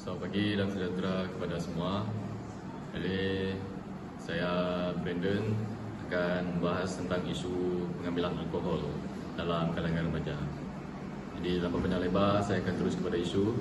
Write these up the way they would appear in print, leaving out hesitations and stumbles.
Selamat pagi dan sejahtera kepada semua. Jadi saya Brandon akan membahas tentang isu pengambilan alkohol dalam kalangan remaja. Jadi tanpa panjang lebar, saya akan terus kepada isu.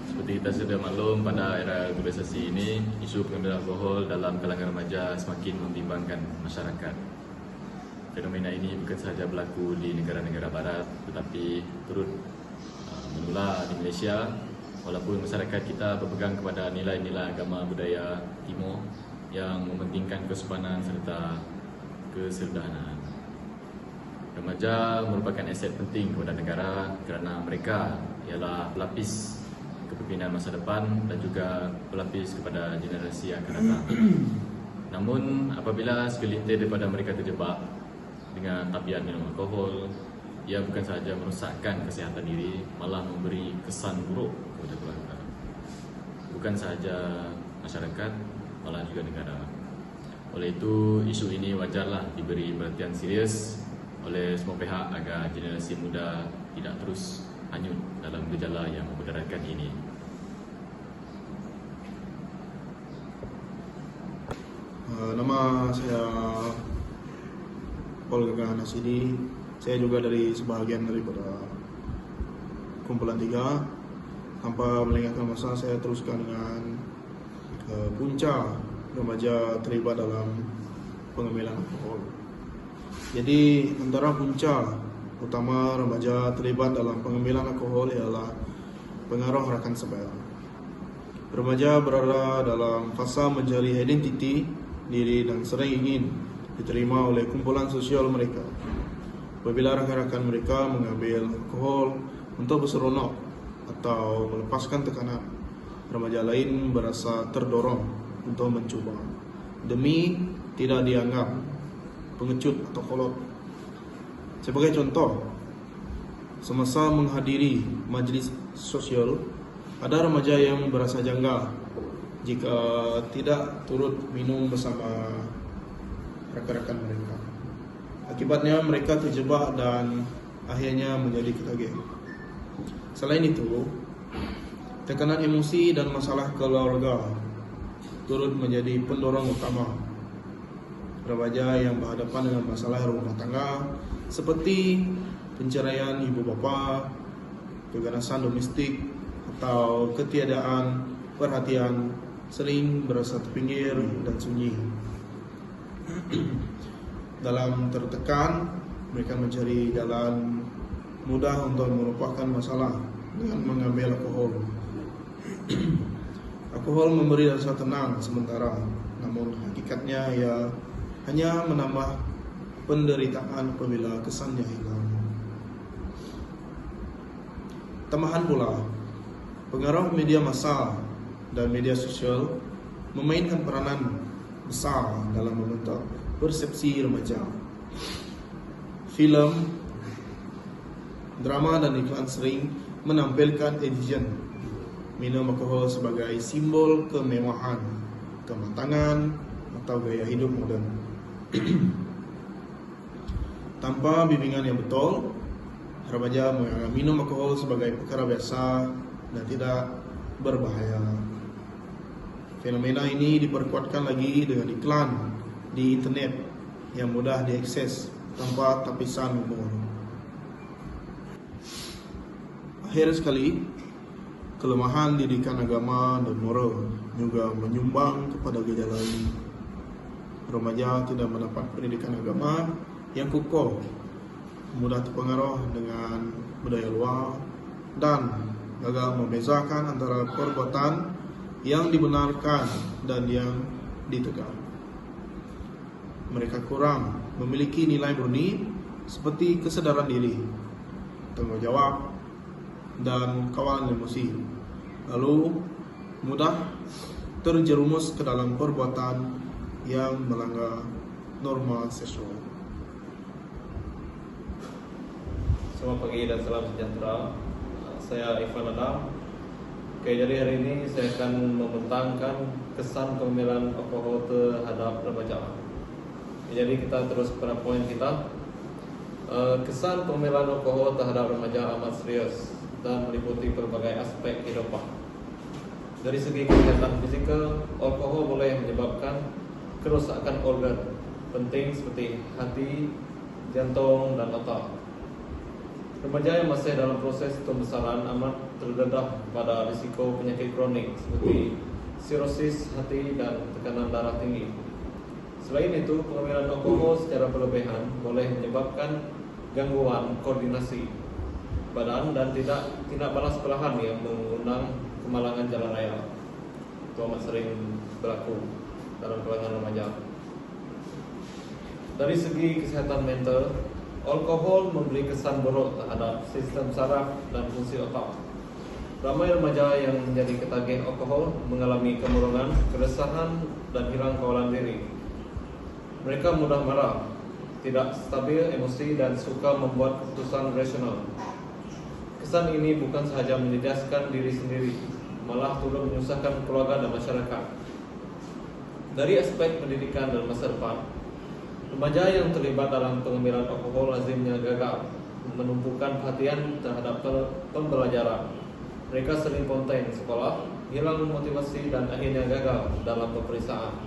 Seperti kita sudah maklum, pada era globalisasi ini, isu pengambilan alkohol dalam kalangan remaja semakin membimbangkan masyarakat. Fenomena ini bukan sahaja berlaku di negara-negara barat, tetapi turut menular di Malaysia. Walaupun masyarakat kita berpegang kepada nilai-nilai agama budaya Timur yang mementingkan kesopanan serta kesederhanaan. Remaja merupakan aset penting kepada negara kerana mereka ialah pelapis kepimpinan masa depan dan juga pelapis kepada generasi yang akan datang. Namun apabila segelintir daripada mereka terjebak dengan tabiat minum alkohol, ia bukan sahaja merosakkan kesihatan diri, malah memberi kesan buruk kepada keluarga. Bukan sahaja masyarakat, malah juga negara. Oleh itu, isu ini wajarlah diberi perhatian serius oleh semua pihak agar generasi muda tidak terus hanyut dalam gejala yang memudaratkan ini. Nama saya Paul Gaga Nasidi. Saya juga dari sebahagian daripada kumpulan 3. Tanpa melengahkan masa, saya teruskan dengan punca remaja terlibat dalam pengambilan alkohol. Jadi antara punca utama remaja terlibat dalam pengambilan alkohol ialah pengaruh rakan sebaya. Remaja berada dalam fasa mencari identiti diri dan sering ingin diterima oleh kumpulan sosial mereka. Apabila rakan-rakan mereka mengambil alkohol untuk berseronok atau melepaskan tekanan, remaja lain berasa terdorong untuk mencuba demi tidak dianggap pengecut atau kolot. Sebagai contoh, semasa menghadiri majlis sosial, ada remaja yang berasa janggal jika tidak turut minum bersama rakan-rakan mereka. Akibatnya mereka terjebak dan akhirnya menjadi ketagih. Selain itu, tekanan emosi dan masalah keluarga turut menjadi pendorong utama remaja yang berhadapan dengan masalah rumah tangga seperti penceraian ibu bapa, keganasan domestik atau ketiadaan perhatian, sering berasa terpinggir dan sunyi. Dalam tertekan, mereka mencari jalan mudah untuk melupakan masalah dengan mengambil alkohol. Alkohol memberi rasa tenang sementara, namun hakikatnya ia hanya menambah penderitaan apabila kesannya hilang. Tambahan pula, pengaruh media massa dan media sosial memainkan peranan besar dalam membentuk persepsi remaja. Filem, drama dan iklan sering menampilkan edition minum alkohol sebagai simbol kemewahan, kematangan atau gaya hidup moden. Tanpa bimbingan yang betul, remaja menganggap minum alkohol sebagai perkara biasa dan tidak berbahaya. Fenomena ini diperkuatkan lagi dengan iklan di internet yang mudah diakses tanpa tapisan umur. Akhir sekali, kelemahan didikan agama dan moral juga menyumbang kepada gejala ini. Remaja tidak mendapat pendidikan agama yang kukuh, mudah terpengaruh dengan budaya luar, dan gagal membezakan antara perbuatan yang dibenarkan dan yang ditegak. Mereka kurang memiliki nilai murni seperti kesedaran diri, tanggung jawab, dan kawalan emosi. Lalu mudah terjerumus ke dalam perbuatan yang melanggar norma seksual. Selamat pagi dan salam sejahtera. Saya Ivan Adam. Oke, jadi hari ini saya akan membentangkan kesan pengambilan alkohol terhadap remaja. Jadi kita terus pada poin kita. Kesan pengambilan alkohol terhadap remaja amat serius dan meliputi berbagai aspek kehidupan. Dari segi kesehatan fisikal, alkohol boleh menyebabkan kerusakan organ penting seperti hati, jantung, dan otak. Remaja yang masih dalam proses pembesaran amat terdedah pada risiko penyakit kronik seperti sirosis hati dan tekanan darah tinggi. Selain itu, pengambilan alkohol secara berlebihan boleh menyebabkan gangguan koordinasi badan dan tindak balas perlahan yang mengundang kemalangan jalan raya. Itu amat sering berlaku dalam kalangan remaja. Dari segi kesehatan mental, alkohol memberi kesan buruk terhadap sistem saraf dan fungsi otak. Ramai remaja yang menjadi ketagih alkohol mengalami kemurungan, keresahan, dan hilang kawalan diri. Mereka mudah marah, tidak stabil emosi, dan suka membuat keputusan rasional. Kesan ini bukan sahaja menjejaskan diri sendiri, malah turut menyusahkan keluarga dan masyarakat. Dari aspek pendidikan dan masa depan, remaja yang terlibat dalam pengambilan alkohol lazimnya gagal menumpukan perhatian terhadap pembelajaran. Mereka sering konten sekolah, hilang motivasi, dan akhirnya gagal dalam peperiksaan.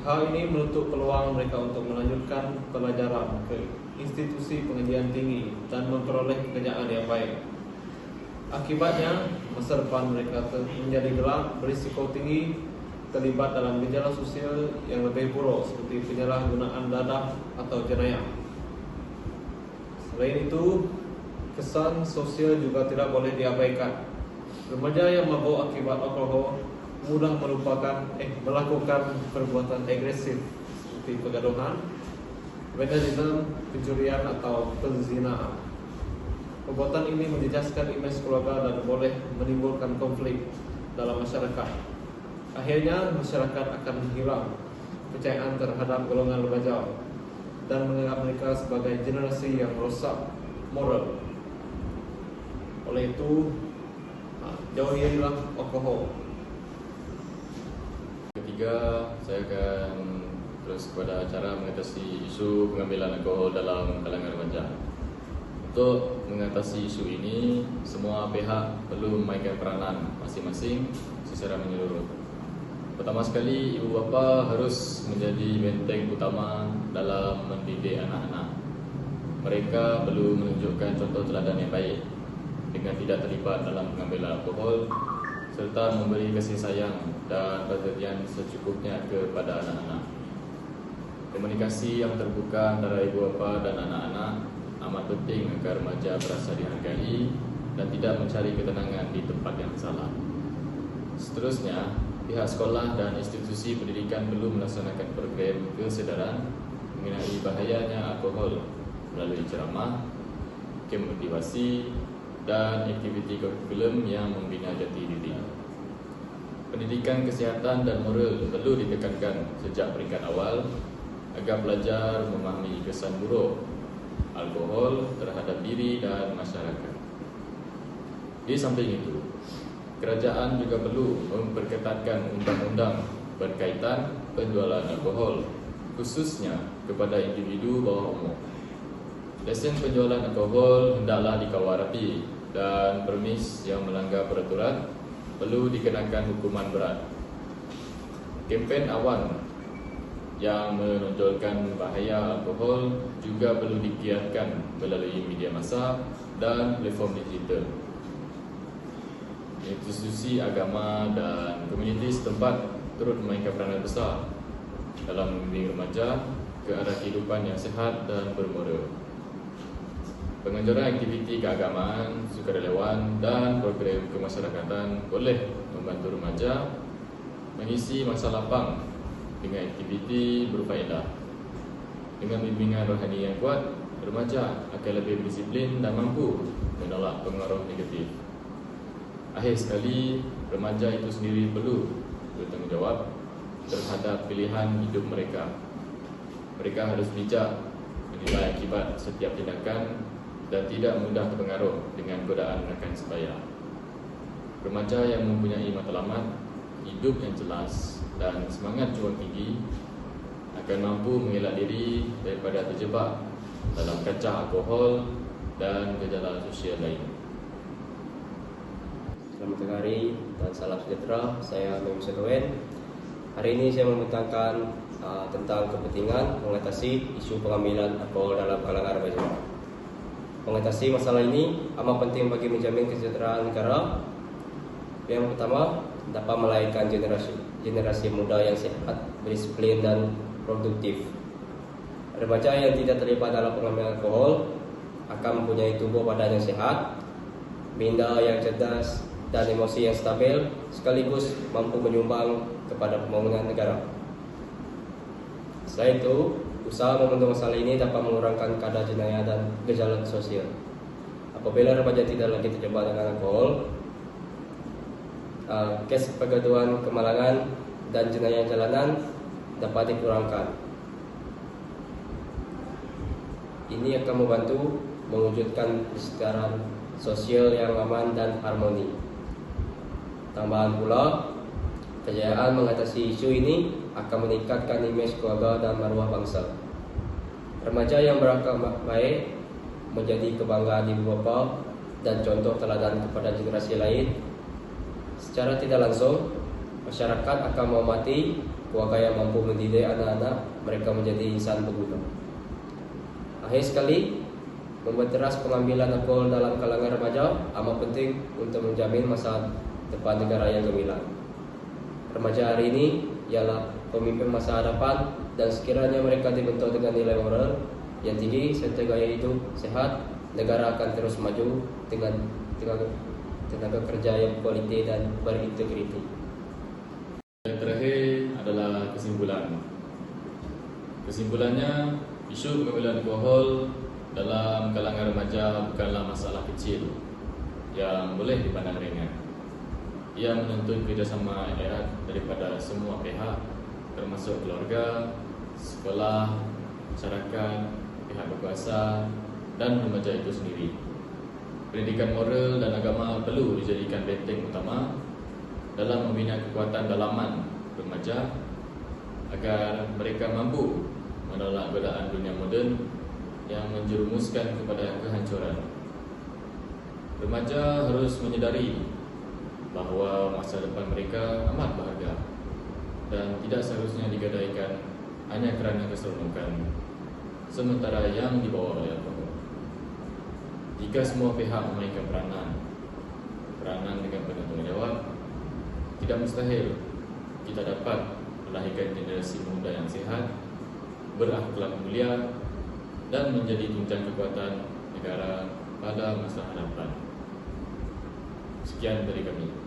Hal ini menutup peluang mereka untuk melanjutkan pelajaran ke institusi pengajian tinggi dan memperoleh pekerjaan yang baik. Akibatnya, masa depan mereka menjadi gelap, berisiko tinggi terlibat dalam gejala sosial yang lebih buruk seperti penyalahgunaan dadah atau jenayah. Selain itu, kesan sosial juga tidak boleh diabaikan. Remaja yang mabuk akibat alkohol mudah melakukan perbuatan agresif seperti pergaduhan, vandalisme, pencurian, atau penzinaan. Perbuatan ini menjejaskan imej keluarga dan boleh menimbulkan konflik dalam masyarakat. Akhirnya, masyarakat akan hilang kepercayaan terhadap golongan remaja dan menganggap mereka sebagai generasi yang rosak moral. Oleh itu, jauhilah alkohol. Ketiga, saya akan terus kepada cara mengatasi isu pengambilan alkohol dalam kalangan remaja. Untuk mengatasi isu ini, semua pihak perlu memainkan peranan masing-masing secara menyeluruh. Pertama sekali, ibu bapa harus menjadi benteng utama dalam mendidik anak-anak. Mereka perlu menunjukkan contoh teladan yang baik dengan tidak terlibat dalam pengambilan alkohol serta memberi kasih sayang dan perhatian secukupnya kepada anak-anak. Komunikasi yang terbuka antara ibu bapa dan anak-anak amat penting agar remaja merasa dihargai dan tidak mencari ketenangan di tempat yang salah. Seterusnya, pihak sekolah dan institusi pendidikan perlu melaksanakan program kesedaran mengenai bahayanya alkohol melalui ceramah, kem motivasi, dan aktiviti kurikulum yang membina jati diri. Pendidikan kesihatan dan moral perlu ditekankan sejak peringkat awal agar pelajar memahami kesan buruk alkohol terhadap diri dan masyarakat. Di samping itu, kerajaan juga perlu memperketatkan undang-undang berkaitan penjualan alkohol, khususnya kepada individu bawah umur. Lesen penjualan alkohol hendaklah dikawal rapi dan permis yang melanggar peraturan perlu dikenakan hukuman berat. Kempen awan yang menonjolkan bahaya alkohol juga perlu digiatkan melalui media massa dan platform digital. Institusi agama dan komuniti setempat turut memainkan peranan besar dalam membimbing remaja ke arah kehidupan yang sihat dan bermoral. Penganjuran aktiviti keagamaan, sukarelawan, dan program kemasyarakatan boleh membantu remaja mengisi masa lapang dengan aktiviti berfaedah. Dengan bimbingan rohani yang kuat, remaja akan lebih berdisiplin dan mampu menolak pengaruh negatif. Akhir sekali, remaja itu sendiri perlu bertanggungjawab terhadap pilihan hidup mereka. Mereka harus bijak menilai akibat setiap tindakan dan tidak mudah terpengaruh dengan godaan rakan sebaya. Remaja yang mempunyai matlamat, hidup yang jelas dan semangat juang tinggi akan mampu mengelak diri daripada terjebak dalam kacah alkohol dan gejala sosial lain. Selamat tengah hari dan salam sejahtera. Saya Mem Sedowen. Hari ini saya membentangkan tentang kepentingan mengatasi isu pengambilan alkohol dalam kalangan remaja. Mengatasi masalah ini amat penting bagi menjamin kesejahteraan negara. Yang pertama, dapat melahirkan generasi muda yang sehat, berdisiplin dan produktif. Remaja yang tidak terlibat dalam pengambilan alkohol akan mempunyai tubuh badan yang sehat, minda yang cerdas dan emosi yang stabil, sekaligus mampu menyumbang kepada pembangunan negara. Selain itu, usaha membendung masalah ini dapat mengurangkan kadar jenayah dan gejala sosial. Apabila remaja tidak lagi terjebak dengan alkohol, kes pergaduhan, kemalangan dan jenayah jalanan dapat dikurangkan. Ini akan membantu mewujudkan kesetaraan sosial yang aman dan harmoni. Tambahan pula, kejayaan mengatasi isu ini akan meningkatkan imej keluarga dan maruah bangsa. Remaja yang berakal baik menjadi kebanggaan ibu bapa dan contoh teladan kepada generasi lain. Secara tidak langsung, masyarakat akan menghormati keluarga yang mampu mendidik anak-anak mereka menjadi insan berguna. Akhir sekali, memperteras pengambilan alkohol dalam kalangan remaja amat penting untuk menjamin masa depan negara yang gemilang. Remaja hari ini ialah pemimpin masa hadapan, dan sekiranya mereka dibentuk dengan nilai moral yang tinggi serta gaya hidup sehat, negara akan terus maju dengan tenaga kerja yang kualiti dan berintegriti. Yang terakhir adalah kesimpulan. Kesimpulannya, isu pengambilan alkohol dalam kalangan remaja bukanlah masalah kecil yang boleh dipandang ringan. Ia menuntut kerjasama erat daripada semua pihak, termasuk keluarga, sekolah, masyarakat, pihak berkuasa dan remaja itu sendiri. Pendidikan moral dan agama perlu dijadikan benteng utama dalam membina kekuatan dalaman remaja agar mereka mampu menolak godaan dunia moden yang menjerumuskan kepada kehancuran. Remaja harus menyadari bahawa masa depan mereka amat berharga dan tidak seharusnya digadaikan hanya kerana keseronokan sementara yang dibawa oleh alkohol. Jika semua pihak memainkan peranan dengan penuh tanggungjawab, tidak mustahil kita dapat melahirkan generasi muda yang sehat, berakhlak mulia dan menjadi tunjang kekuatan negara pada masa hadapan. Sekian dari kami.